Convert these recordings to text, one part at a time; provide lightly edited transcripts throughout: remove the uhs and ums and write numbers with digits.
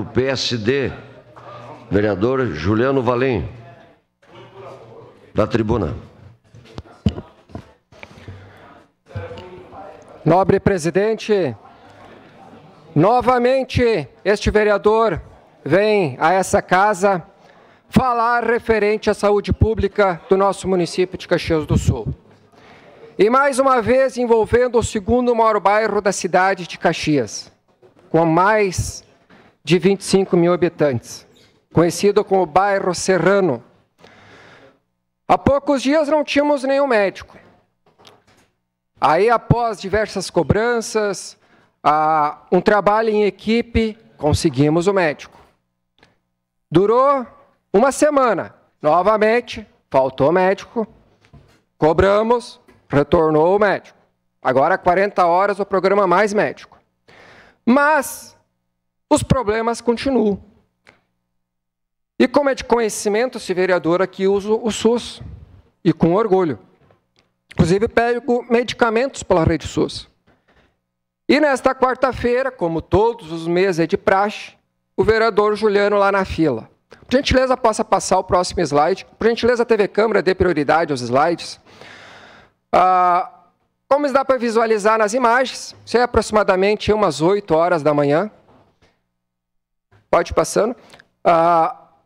do PSD, vereador Juliano Valim, da tribuna. Nobre presidente, novamente este vereador vem a essa casa falar referente à saúde pública do nosso município de Caxias do Sul. E mais uma vez envolvendo o segundo maior bairro da cidade de Caxias, com mais de 25 mil habitantes, conhecido como bairro Serrano. Há poucos dias não tínhamos nenhum médico. Aí, após diversas cobranças, um trabalho em equipe, conseguimos o médico. Durou uma semana. Novamente, faltou médico. Cobramos, retornou o médico. Agora, 40 horas, o programa mais médico. Mas os problemas continuam. E como é de conhecimento, esse vereador aqui usa o SUS. E com orgulho. Inclusive, pego medicamentos pela rede SUS. E nesta quarta-feira, como todos os meses é de praxe, o vereador Juliano lá na fila. Por gentileza, possa passar o próximo slide. Por gentileza, a TV Câmara dê prioridade aos slides. Como dá para visualizar nas imagens, isso é aproximadamente umas 8 horas da manhã. Pode ir passando.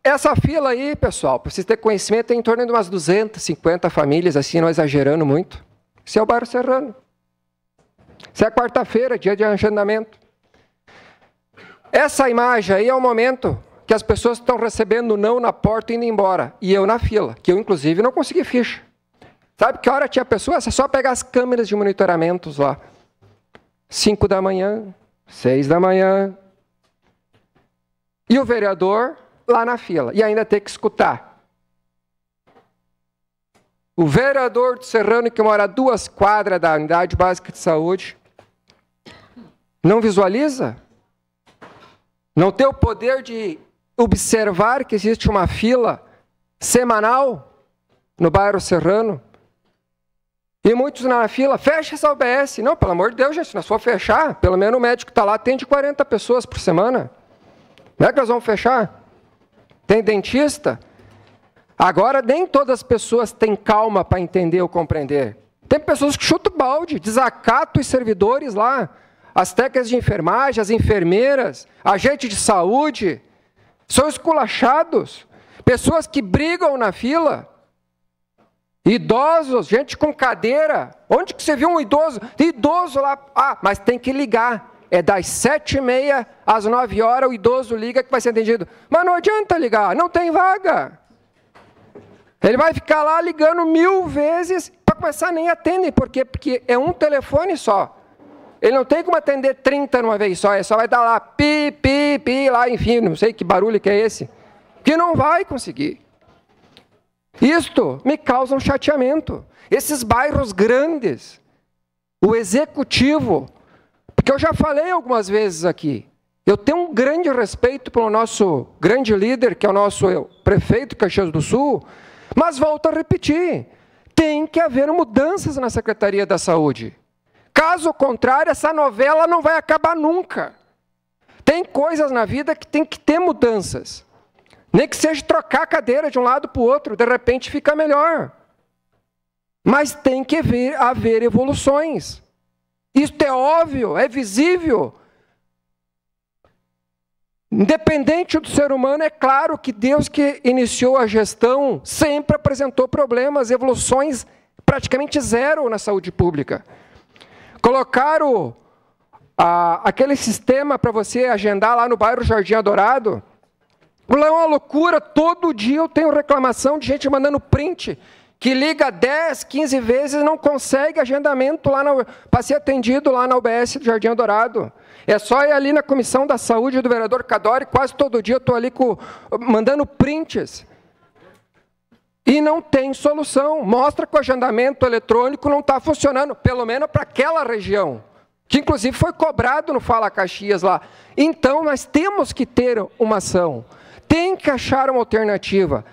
Essa fila aí, pessoal, para vocês terem conhecimento, tem em torno de umas 250 famílias, assim, não exagerando muito. Esse é o bairro Serrano. Isso é quarta-feira, dia de agendamento. Essa imagem aí é o momento que as pessoas estão recebendo não na porta e indo embora. E eu na fila, que eu, inclusive, não consegui ficha. Sabe que hora tinha pessoa? É só pegar as câmeras de monitoramentos lá. 5 da manhã, 6 da manhã. E o vereador lá na fila, e ainda ter que escutar. O vereador de Serrano, que mora a 2 quadras da Unidade Básica de Saúde, não visualiza? Não tem o poder de observar que existe uma fila semanal no bairro Serrano? E muitos na fila, fecha essa UBS. Não, pelo amor de Deus, gente, se nós for fechar, pelo menos o médico que está lá atende 40 pessoas por semana. Como é que nós vamos fechar? Tem dentista? Agora, nem todas as pessoas têm calma para entender ou compreender. Tem pessoas que chutam balde, desacatam os servidores lá, as técnicas de enfermagem, as enfermeiras, agentes de saúde, são esculachados. Pessoas que brigam na fila, idosos, gente com cadeira. Onde que você viu um idoso? Idoso lá, mas tem que ligar. É das 7h30 às 9 horas, o idoso liga que vai ser atendido. Mas não adianta ligar, não tem vaga. Ele vai ficar lá ligando 1000 vezes, para começar nem atendem. Por quê? Porque é um telefone só. Ele não tem como atender 30 numa vez só, ele só vai dar lá, pi, pi, pi, lá, enfim, não sei que barulho que é esse. Que não vai conseguir. Isto me causa um chateamento. Esses bairros grandes, o executivo... Porque eu já falei algumas vezes aqui, eu tenho um grande respeito pelo nosso grande líder, que é o nosso prefeito de Caxias do Sul, mas volto a repetir, tem que haver mudanças na Secretaria da Saúde. Caso contrário, essa novela não vai acabar nunca. Tem coisas na vida que tem que ter mudanças. Nem que seja trocar a cadeira de um lado para o outro, de repente fica melhor. Mas tem que haver evoluções. Isso é óbvio, é visível. Independente do ser humano, é claro que Deus que iniciou a gestão sempre apresentou problemas, evoluções praticamente zero na saúde pública. Colocaram aquele sistema para você agendar lá no bairro Jardim Adorado, lá é uma loucura, todo dia eu tenho reclamação de gente mandando print, que liga 10, 15 vezes e não consegue agendamento lá para ser atendido lá na UBS do Jardim Adorado. É só ir ali na Comissão da Saúde do vereador Cadori, quase todo dia eu estou ali mandando prints. E não tem solução. Mostra que o agendamento eletrônico não está funcionando, pelo menos para aquela região, que inclusive foi cobrado no Fala Caxias lá. Então nós temos que ter uma ação. Tem que achar uma alternativa.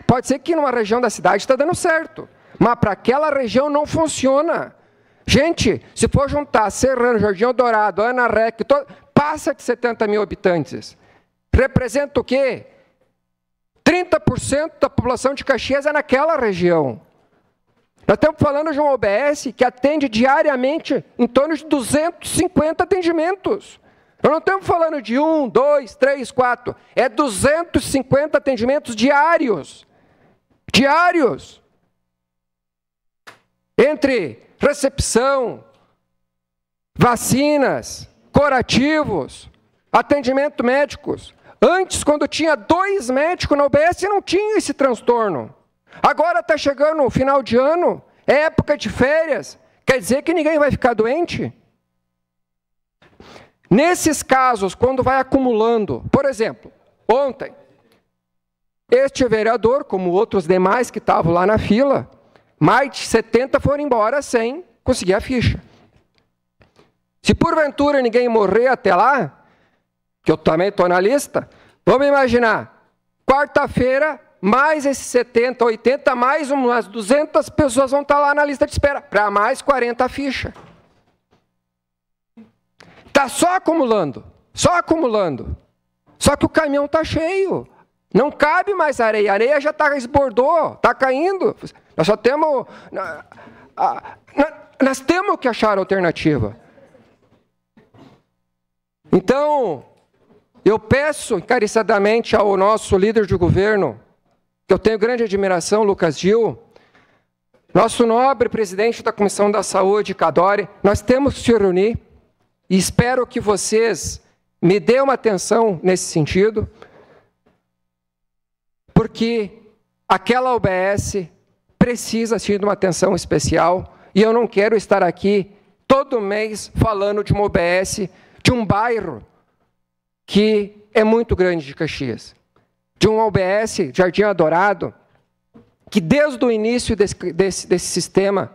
Pode ser que numa região da cidade está dando certo, mas para aquela região não funciona. Gente, se for juntar Serrano, Jardim Dourado, Ana Rec, passa de 70 mil habitantes. representa o quê? 30% da população de Caxias é naquela região. Nós estamos falando de um OBS que atende diariamente em torno de 250 atendimentos. Nós não estamos falando de 1, 2, 3, 4. É 250 atendimentos diários. Diários. Entre recepção, vacinas, curativos, atendimento médicos. Antes, quando tinha 2 médicos na UBS, não tinha esse transtorno. Agora está chegando o final de ano, é época de férias. Quer dizer que ninguém vai ficar doente? Nesses casos, quando vai acumulando, por exemplo, ontem, este vereador, como outros demais que estavam lá na fila, mais de 70 foram embora sem conseguir a ficha. Se porventura ninguém morrer até lá, que eu também estou na lista, vamos imaginar, quarta-feira, mais esses 70, 80, mais umas 200 pessoas vão estar lá na lista de espera, para mais 40 fichas. Está só acumulando, só acumulando. Só que o caminhão está cheio. Não cabe mais areia. A areia já esbordou, está caindo. Nós só temos... Nós temos que achar alternativa. Então, eu peço encarecidamente ao nosso líder de governo, que eu tenho grande admiração, Lucas Gil, nosso nobre presidente da Comissão da Saúde, Cadore, nós temos que se reunir e espero que vocês me dêem uma atenção nesse sentido, porque aquela UBS precisa sim de uma atenção especial e eu não quero estar aqui todo mês falando de uma UBS de um bairro que é muito grande de Caxias. De um UBS, Jardim Adorado, que desde o início desse sistema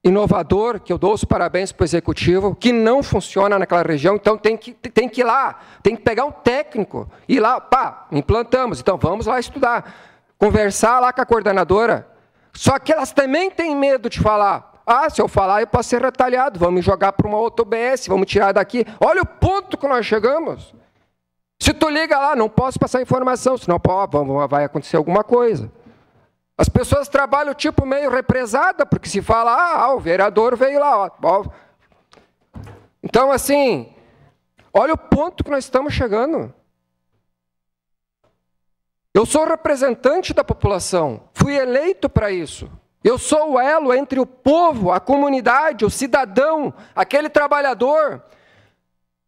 inovador, que eu dou os parabéns para o Executivo, que não funciona naquela região, então tem que ir lá, tem que pegar um técnico, ir lá, pá, implantamos, então vamos lá estudar, conversar lá com a coordenadora, só que elas também têm medo de falar, se eu falar eu posso ser retalhado, vamos me jogar para uma outra UBS, vamos tirar daqui, olha o ponto que nós chegamos. Se tu liga lá, não posso passar informação, senão vai acontecer alguma coisa. As pessoas trabalham tipo meio represada, porque se fala, o vereador veio lá. Então, assim, olha o ponto que nós estamos chegando. Eu sou representante da população, fui eleito para isso. Eu sou o elo entre o povo, a comunidade, o cidadão, aquele trabalhador.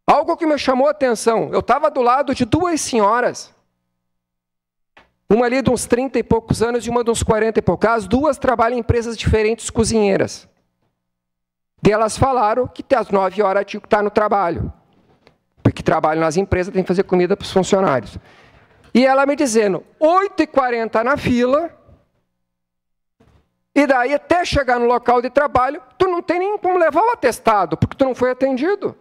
Algo que me chamou a atenção, eu estava do lado de 2 senhoras, uma ali de uns 30 e poucos anos e uma de uns 40 e poucos. As 2 trabalham em empresas diferentes, cozinheiras. E elas falaram que às 9 horas tinha que estar no trabalho. Porque trabalham nas empresas, tem que fazer comida para os funcionários. E ela me dizendo, 8h40 na fila, e daí até chegar no local de trabalho, tu não tem nem como levar o atestado, porque tu não foi atendido.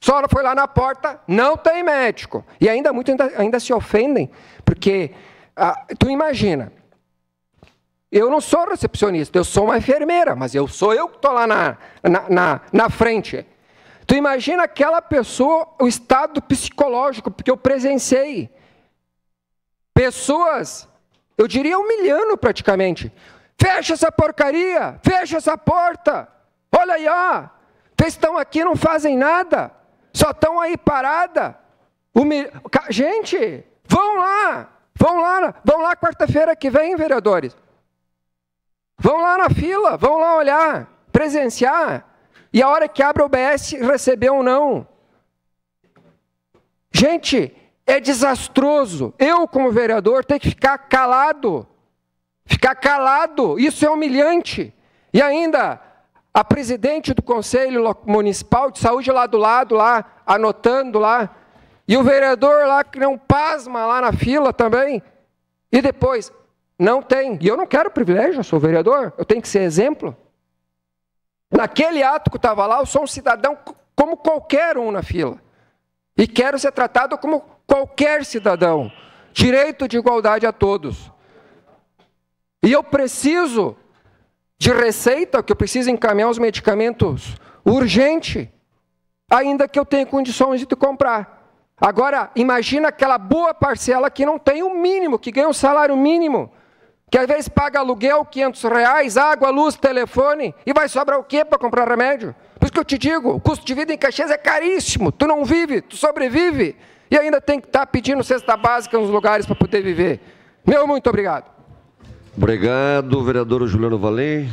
Só ela foi lá na porta, não tem médico. E muitos ainda se ofendem, porque... tu imagina, eu não sou recepcionista, eu sou uma enfermeira, mas sou eu que estou lá na frente. Tu imagina aquela pessoa, o estado psicológico, porque eu presenciei pessoas, eu diria humilhando praticamente. Fecha essa porcaria, fecha essa porta, olha aí, vocês estão aqui e não fazem nada, só estão aí parada. Gente, vão lá quarta-feira que vem, vereadores. Vão lá na fila, vão lá olhar, presenciar. E a hora que abre o OBS, receber ou não. Gente, é desastroso. Eu, como vereador, tenho que ficar calado. Ficar calado, isso é humilhante. E ainda, a presidente do Conselho Municipal de Saúde lá do lado, lá, anotando lá, e o vereador lá que não pasma lá na fila também. E depois, não tem. E eu não quero privilégio, eu sou vereador, eu tenho que ser exemplo. Naquele ato que eu estava lá, eu sou um cidadão como qualquer um na fila. E quero ser tratado como qualquer cidadão. Direito de igualdade a todos. E eu preciso de receita, que eu preciso encaminhar os medicamentos urgente, ainda que eu tenha condições de comprar. Agora, imagina aquela boa parcela que não tem o mínimo, que ganha um salário mínimo, que às vezes paga aluguel, R$500, água, luz, telefone, e vai sobrar o quê para comprar remédio? Por isso que eu te digo, o custo de vida em Caxias é caríssimo, tu não vive, tu sobrevive, e ainda tem que estar pedindo cesta básica nos lugares para poder viver. Meu muito obrigado. Obrigado, vereador Juliano Valim.